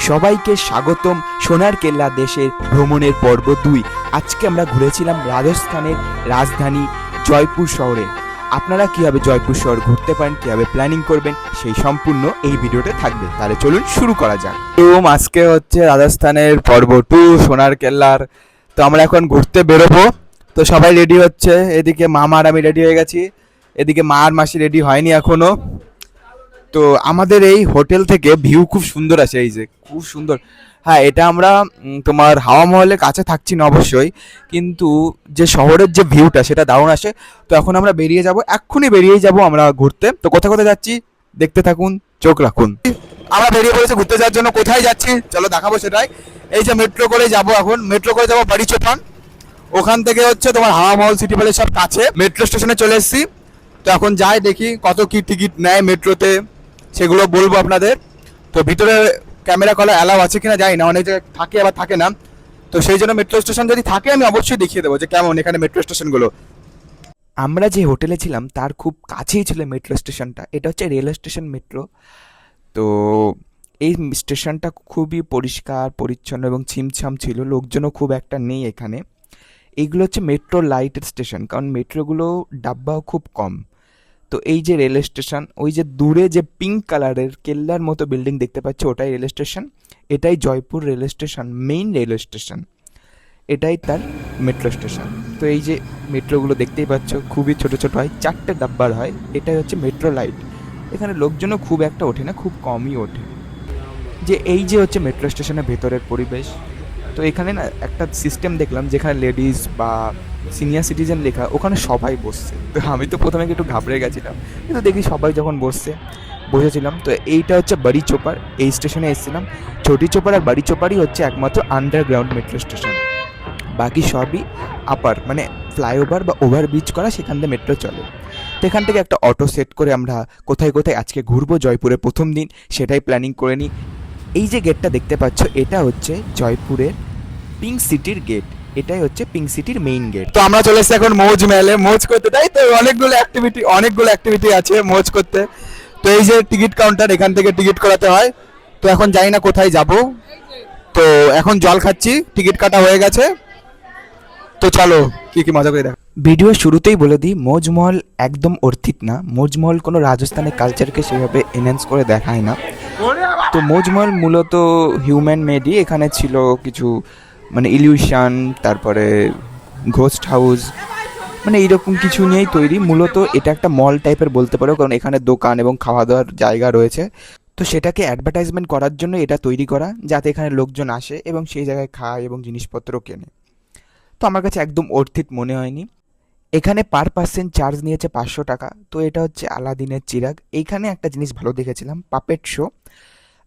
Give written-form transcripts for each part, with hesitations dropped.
সবাইকে স্বাগতম সোনার কেল্লা দেশের ভ্রমণের পর্ব 2। আজকে আমরা ঘুরেছিলাম রাজস্থানের রাজধানী জয়পুর শহরে। আপনারা কিভাবে জয়পুর শহর ঘুরতে পারেন, কিভাবে প্ল্যানিং করবেন, সেই সম্পূর্ণ এই ভিডিওতে থাকবে। তাহলে চলুন শুরু করা যাক। তো আজকে হচ্ছে রাজস্থানের পর্ব 2 সোনার কেল্লার। তো আমরা এখন ঘুরতে বেরোবো। তো সবাই রেডি হচ্ছে, এদিকে মামা আর আমি রেডি হয়ে গেছি, এদিকে মা আর মাসি রেডি হয়নি এখনো। তো আমাদের এই হোটেল থেকে ভিউ খুব সুন্দর আসে, এই যে খুব সুন্দর। হ্যাঁ, এটা আমরা তোমার হাওয়া মহলের কাছে থাকছি না অবশ্যই, কিন্তু যে শহরের যে ভিউটা সেটা দারুণ আসে। তো এখন আমরা বেরিয়ে যাব, এক্ষুনি বেরিয়ে যাব আমরা ঘুরতে। তো কোথায় কোথায় যাচ্ছি দেখতে থাকুন, চোখ রাখুন। আমরা বেরিয়ে পড়েছি ঘুরতে যাওয়ার জন্য। কোথায় যাচ্ছি চলো দেখাবো সেটাই। এই যে মেট্রো করে যাব, এখন মেট্রো করে যাবো বাড়িচোপান। ওখান থেকে হচ্ছে তোমার হাওয়া মহল, সিটি প্যালেস সব কাছে। মেট্রো স্টেশনে চলে এসেছি। তো এখন যাই দেখি কত কি টিকিট নেয় মেট্রোতে, সেগুলো বলবো আপনাদের। তো ভিতরে ক্যামেরা করা অ্যালাউ আছে কিনা জানি না, অনেক জায়গায় থাকে আবার থাকে না। তো সেই জন্য মেট্রো স্টেশন যদি থাকে আমি অবশ্যই দেখিয়ে দেবো যে কেমন এখানে মেট্রো স্টেশনগুলো। আমরা যে হোটেলে ছিলাম তার খুব কাছেই ছিল মেট্রো স্টেশনটা। এটা হচ্ছে রেল স্টেশন মেট্রো। তো এই স্টেশনটা খুবই পরিষ্কার পরিচ্ছন্ন এবং ছিমছাম ছিল, লোকজনও খুব একটা নেই এখানে। এইগুলো হচ্ছে মেট্রো লাইটের স্টেশন, কারণ মেট্রোগুলো ডাব্বাও খুব কম। তো এই যে রেল স্টেশন, ওই যে দূরে যে পিঙ্ক কালারের কেল্লার মতো বিল্ডিং দেখতে পাচ্ছ, ওটাই রেল স্টেশন। এটাই Jaipur rail station, main rail station, এটাই তার মেট্রো স্টেশন। তো এই যে মেট্রোগুলো দেখতেই পাচ্ছ, খুবই ছোট ছোট হয়, 4টে ডাব্বার হয়। এটাই হচ্ছে মেট্রো লাইট। এখানে লোকজনও খুব একটা ওঠে না, খুব কমই ওঠে। যে এই যে হচ্ছে মেট্রো স্টেশনের ভেতরের পরিবেশ। তো এখানে না একটা সিস্টেম দেখলাম যেখানে লেডিস বা সিনিয়র সিটিজেন লেখা, ওখানে সবাই বসছে। তো আমি তো প্রথমে একটু ঘাবড়ে গেছিলাম, কিন্তু দেখি সবাই যখন বসেছিলাম। তো এইটা হচ্ছে বাড়ি চোপার, এই স্টেশনে এসেছিলাম। ছোটি চোপার আর বাড়ি চোপারই হচ্ছে একমাত্র আন্ডারগ্রাউন্ড মেট্রো স্টেশন, বাকি সবই আপার, মানে ফ্লাইওভার বা ওভারব্রিজ করা, সেখান থেকে মেট্রো চলে। তো এখান থেকে একটা অটো সেট করে আমরা কোথায় কোথায় আজকে ঘুরবো জয়পুরের প্রথম দিন সেটাই প্ল্যানিং করে নিই। এই যে গেটটা দেখতে পাচ্ছ, এটা হচ্ছে জয়পুরের পিঙ্ক সিটির গেট। এটাই হচ্ছে পিঙ্ক সিটির মেইন গেট। তো আমরা চলে এসেছি এখন মৌজ মেলে, মৌজ করতে। তাই তো অনেকগুলো অ্যাক্টিভিটি আছে মৌজ করতে। তো এই যে টিকিট কাউন্টার, এখান থেকে টিকিট করাতে হয়। তো এখন জানি না কোথায় যাব। তো এখন জল খাচ্ছি, টিকিট কাটা হয়ে গেছে। তো চলো কি কি মজা করে দেখা। ভিডিও শুরুতেই বলে দিই, মৌজমহল একদম অর্থিত না। মৌজমহল কোনো রাজস্থানের কালচারকে সেভাবে এনহ্যান্স করে দেখায় না। তো মৌজমহল মূলত হিউম্যান মেডই। এখানে ছিল কিছু মানে ইলিউশন, তারপরে ঘোস্ট হাউস, মানে এইরকম কিছু নিয়েই তৈরি। মূলত এটা একটা মল টাইপের বলতে পারো, কারণ এখানে দোকান এবং খাওয়া দাওয়ার জায়গা রয়েছে। তো সেটাকে অ্যাডভার্টাইজমেন্ট করার জন্য এটা তৈরি করা, যাতে এখানে লোকজন আসে এবং সেই জায়গায় খায় এবং জিনিসপত্র কেনে। তো আমার কাছে একদম অর্থিত মনে হয়নি। এখানে পার পার্সেন্ট চার্জ নিয়েছে 500 টাকা। তো এটা হচ্ছে আলাদিনের চিরাগ। এইখানে একটা জিনিস ভালো দেখেছিলাম, পাপেট শো।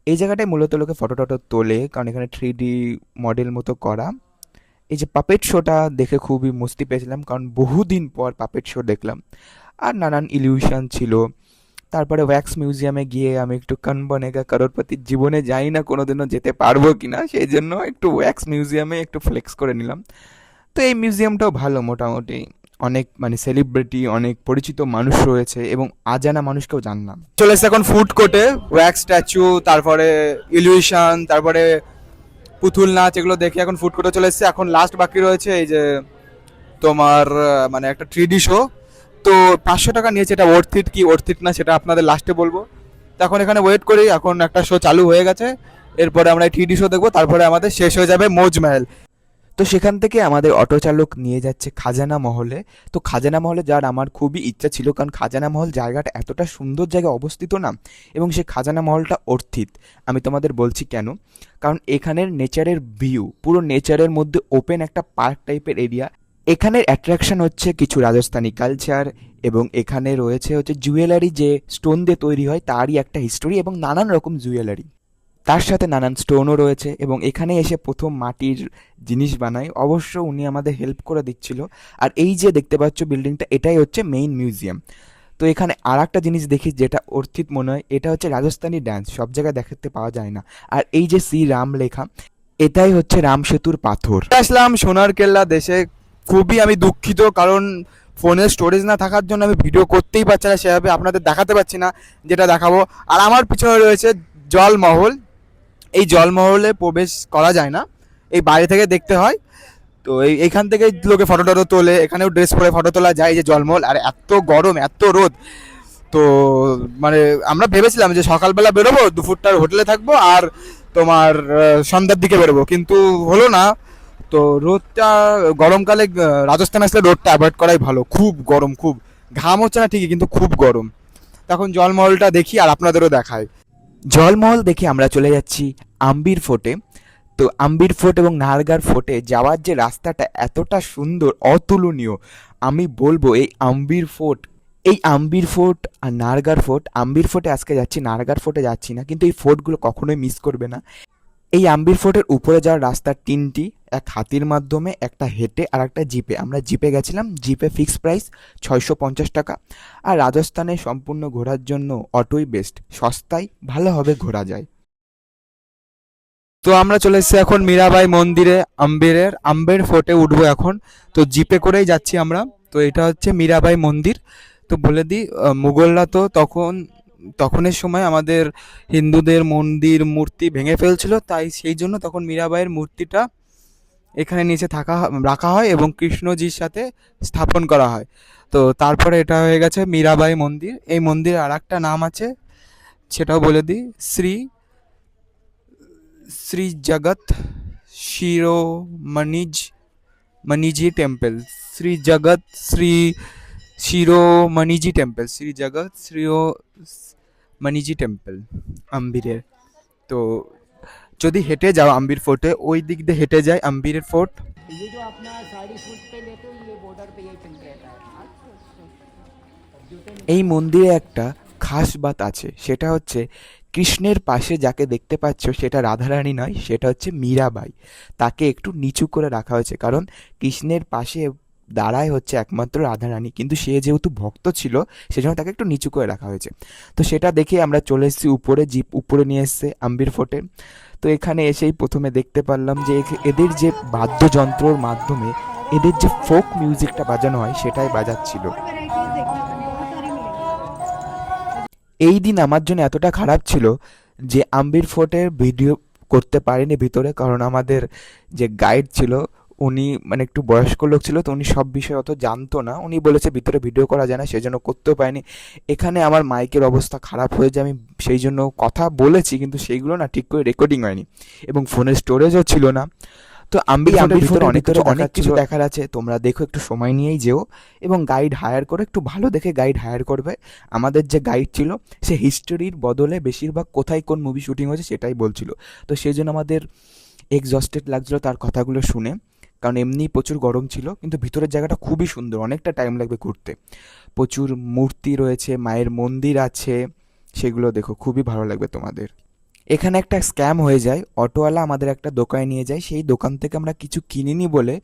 এই জায়গাটায় মূলত লোকে ফটো টটো তোলে, কারণ এখানে 3D মডেল মতো করা। এই যে পাপেট শোটা দেখে খুবই মস্তি পেয়েছিলাম, কারণ বহুদিন পর পাপেট শো দেখলাম। আর নানান ইলিউশন ছিল। তারপরে ওয়্যাক্স মিউজিয়ামে গিয়ে আমি একটু কান বনেগা করোড়পতি, জীবনে যাই না কোনোদিনও যেতে পারবো কিনা, সেই জন্য একটু ওয়্যাক্স মিউজিয়ামে একটু ফ্লেক্স করে নিলাম। তো এই মিউজিয়ামটাও ভালো মোটামুটি, অনেক মানে সেলিব্রিটি, অনেক পরিচিত মানুষ রয়েছে এবং অজানা মানুষকেও জানলাম। চলে এসেছে এখন ফুড কোর্টে, ওয়্যাক্স স্ট্যাচু, তারপরে ইলিউশন, তারপরে পুতুল নাচ, এগুলো দেখে এখন ফুড কোর্টে চলে এসেছে। এখন লাস্ট বাকি রয়েছে এই যে তোমার মানে একটা 3D শো। তো 500 টাকা নিয়েছে, এটা ওর্থিট কি ওর্থিট না সেটা আপনাদের লাস্টে বলবো। তো এখন এখানে ওয়েট করি, এখন একটা শো চালু হয়ে গেছে। এরপরে আমরা 3D শো দেখবো, তারপরে আমাদের শেষ হয়ে যাবে মৌজমহল। তো সেখান থেকে আমাদের অটো চালক নিয়ে যাচ্ছে খাজানা মহলে। তো খাজানা মহলে যাওয়ার আমার খুবই ইচ্ছা ছিল, কারণ খাজানা মহল জায়গাটা এতটা সুন্দর জায়গায় অবস্থিত না, এবং সেই খাজানা মহলটা অর্থিত। আমি তোমাদের বলছি কেন। কারণ এখানের নেচারের ভিউ, পুরো নেচারের মধ্যে ওপেন একটা পার্ক টাইপের এরিয়া। এখানের অ্যাট্রাকশন হচ্ছে কিছু রাজস্থানি কালচার, এবং এখানে রয়েছে হচ্ছে জুয়েলারি, যে স্টোন দিয়ে তৈরি হয় তারই একটা হিস্টোরি, এবং নানান রকম জুয়েলারি, তার সাথে নানান স্টোনও রয়েছে। এবং এখানে এসে প্রথম মাটির জিনিস বানাই, অবশ্য উনি আমাদের হেল্প করে দিচ্ছিল। আর এই যে দেখতে পাচ্ছ বিল্ডিংটা, এটাই হচ্ছে মেইন মিউজিয়াম। তো এখানে আর একটা জিনিস দেখি যেটা অর্থিত মনে হয়, এটা হচ্ছে রাজস্থানি ডান্স, সব জায়গায় দেখাতে পাওয়া যায় না। আর এই যে শ্রী রাম লেখা, এটাই হচ্ছে রাম সেতুর পাথর। আসলাম সোনার কেল্লা দেশে। খুবই আমি দুঃখিত, কারণ ফোনের স্টোরেজ না থাকার জন্য আমি ভিডিও করতেই পারছি না, সেভাবে আপনাদের দেখাতে পারছি না যেটা দেখাবো। আর আমার পিছনে রয়েছে জলমহল। এই জলমহলে প্রবেশ করা যায় না, এই বাইরে থেকে দেখতে হয়। তো এইখান থেকে লোকে ফটো টটো তোলে, এখানেও ড্রেস পরে ফটো তোলা যায়। এই যে জলমহল, আর এত গরম এত রোদ, তো মানে আমরা ভেবেছিলাম যে সকালবেলা বেরোবো, দুপুরটার হোটেলে থাকবো, আর তোমার সন্ধ্যার দিকে বেরোবো, কিন্তু হলো না। তো রোদটা গরমকালে রাজস্থান আসলে রোদটা অ্যাভয়েড করাই ভালো, খুব গরম, খুব ঘাম হচ্ছে না ঠিকই, কিন্তু খুব গরম। তখন জলমহলটা দেখি আর আপনাদেরও দেখায়। জলমহল দেখে আমরা চলে যাচ্ছি আম্বির ফোর্টে। তো আম্বির ফোর্ট এবং নাহারগড় ফোর্টে যাওয়ার যে রাস্তাটা এতটা সুন্দর, অতুলনীয়, আমি বলবো এই আম্বির ফোর্ট আর নাহারগড় ফোর্ট, আম্বির ফোর্টে আজকে যাচ্ছি, নাহারগড় ফোর্টে যাচ্ছি না, কিন্তু এই ফোর্টগুলো কখনোই মিস করবে না। এই আম্বির ফোর্টের উপরে যাওয়ার রাস্তা তিনটি, এক হাতির মাধ্যমে, একটা হেঁটে, আর একটা জিপে। আমরা জিপে গেছিলাম, জিপে ফিক্স প্রাইস 650 টাকা। আর রাজস্থানে সম্পূর্ণ ঘোরার জন্য অটোই বেস্ট, সস্তায় ভালোভাবে ঘোরা যায়। তো আমরা চলে এসেছি এখন মীরাবাই মন্দিরে, আম্বের ফোর্টে উঠবো এখন। তো জিপে করেই যাচ্ছি আমরা। তো এটা হচ্ছে মীরাবাই মন্দির। তো বলে দিই, মুঘলরা তো তখনের সময় আমাদের হিন্দুদের মন্দির মূর্তি ভেঙে ফেলছিল, তাই সেই জন্য তখন মীরাবাইয়ের মূর্তিটা এখানে নিচে রাখা হয় এবং কৃষ্ণজির সাথে স্থাপন করা হয়। তো তারপরে এটা হয়ে গেছে মীরাবাই মন্দির। এই মন্দিরের আর একটা নাম আছে, সেটাও বলে দিই, শ্রী শ্রী জগৎ শিরোমণিজ মণিজি টেম্পল। শ্রী জগৎ শ্রী শিরোমণিজি টেম্পল, শ্রী জগৎ মণিজি টেম্পল আম্বিরের। তো যদি হেঁটে যাও আম্বির ফোর্টে, ওই দিক দিয়ে হেঁটে যায় আম্বিরের ফোর্ট। ये जो अपना 40 फुट पे लेते हो ये बॉर्डर पे यही पिन रहता है। जूते এই निकाल মন্দিরে একটা খাস বাত আছে, সেটা হচ্ছে কৃষ্ণের পাশে যাকে দেখতে পাচ্ছ সেটা রাধারানী নয়, সেটা হচ্ছে মীরাবাই। তাকে একটু নিচু করে রাখা হয়েছে, কারণ কৃষ্ণের পাশে দাঁড়ায় হচ্ছে একমাত্র রাধারানী, কিন্তু সে যেহেতু ভক্ত ছিল সেজন্য তাকে একটু নিচু করে রাখা হয়েছে। তো সেটা দেখে আমরা চলে এসেছি উপরে, জিপ উপরে নিয়ে এসছে আম্বির ফোর্টে। তো এখানে এসেই প্রথমে দেখতে পারলাম যে এদের যে বাদ্যযন্ত্রর মাধ্যমে এদের যে ফোক মিউজিকটা বাজানো হয় সেটাই বাজাচ্ছিল। এই দিন আমার জন্য এতটা খারাপ ছিল যে আম্বির ফোর্টের ভিডিও করতে পারিনি ভিতরে, কারণ আমাদের যে গাইড ছিল উনি মানে একটু বয়স্ক লোক ছিল, তো উনি সব বিষয়ে অত জানতো না। উনি বলেছে ভিতরে ভিডিও করা যায় না, সেজন্য করতেও পারিনি। এখানে আমার মাইকের অবস্থা খারাপ হয়ে যায়, আমি সেই জন্য কথা বলেছি কিন্তু সেইগুলো না ঠিক করে রেকর্ডিং হয়নি, এবং ফোনের স্টোরেজও ছিল না। তো আম্বির ভিতরে অনেক কিছু দেখার আছে, তোমরা দেখো, একটু সময় নিয়েই যেও, এবং গাইড হায়ার করে, একটু ভালো দেখে গাইড হায়ার করবে। আমাদের যে গাইড ছিল সে হিস্টোরির বদলে বেশিরভাগ কোথায় কোন মুভি শুটিং হয়েছে সেটাই বলছিল। তো সেই জন্য আমাদের এক্সস্টেড লাগছিল তার কথাগুলো শুনে, কারণ এমনি প্রচুর গরম ছিল, কিন্তু ভিতরের জায়গাটা খুবই সুন্দর, অনেকটা টাইম লাগবে ঘুরতে। প্রচুর মূর্তি রয়েছে, মায়ের মন্দির আছে, সেগুলো দেখো, খুবই ভালো লাগবে তোমাদের। এখানে একটা স্ক্যাম হয়ে যায়, অটোওয়ালা আমাদের একটা দোকানে নিয়ে যায়, সেই দোকান থেকে আমরা কিছু কিনিনি বলে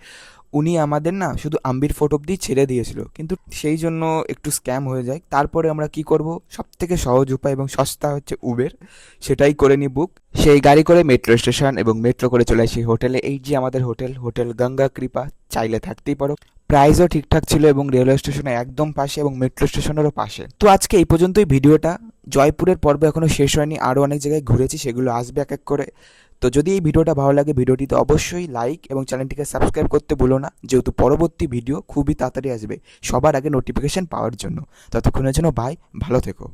উনি আমাদের না শুধু আম্বির ফোর্ট অব্দি ছেড়ে দিয়েছিল, কিন্তু সেই জন্য একটু স্ক্যাম হয়ে যায়। তারপরে আমরা কি করব, সব থেকে সহজ উপায় এবং সস্তা হচ্ছে উবের, সেটাই করে নিই বুক। সেই গাড়ি করে মেট্রো স্টেশন এবং মেট্রো করে চলে আসি হোটেলে। এই যে আমাদের হোটেল গঙ্গা কৃপা, চাইলে থাকতেই পারো। প্রাইসও ঠিকঠাক ছিল এবং রেলওয়ে স্টেশনের একদম পাশে এবং মেট্রো স্টেশনেরও পাশে। তো আজকে এই পর্যন্তই ভিডিওটা। জয়পুরের পর্ব এখনও শেষ হয়নি, আরও অনেক জায়গায় ঘুরেছি, সেগুলো আসবে এক এক করে। তো যদি এই ভিডিওটা ভালো লাগে, ভিডিওটিতে অবশ্যই লাইক এবং চ্যানেলটিকে সাবস্ক্রাইব করতে ভুলো না, যেহেতু পরবর্তী ভিডিও খুবই তাড়াতাড়ি আসবে সবার আগে নোটিফিকেশন পাওয়ার জন্য। ততক্ষণের জন্য ভালো থেকো।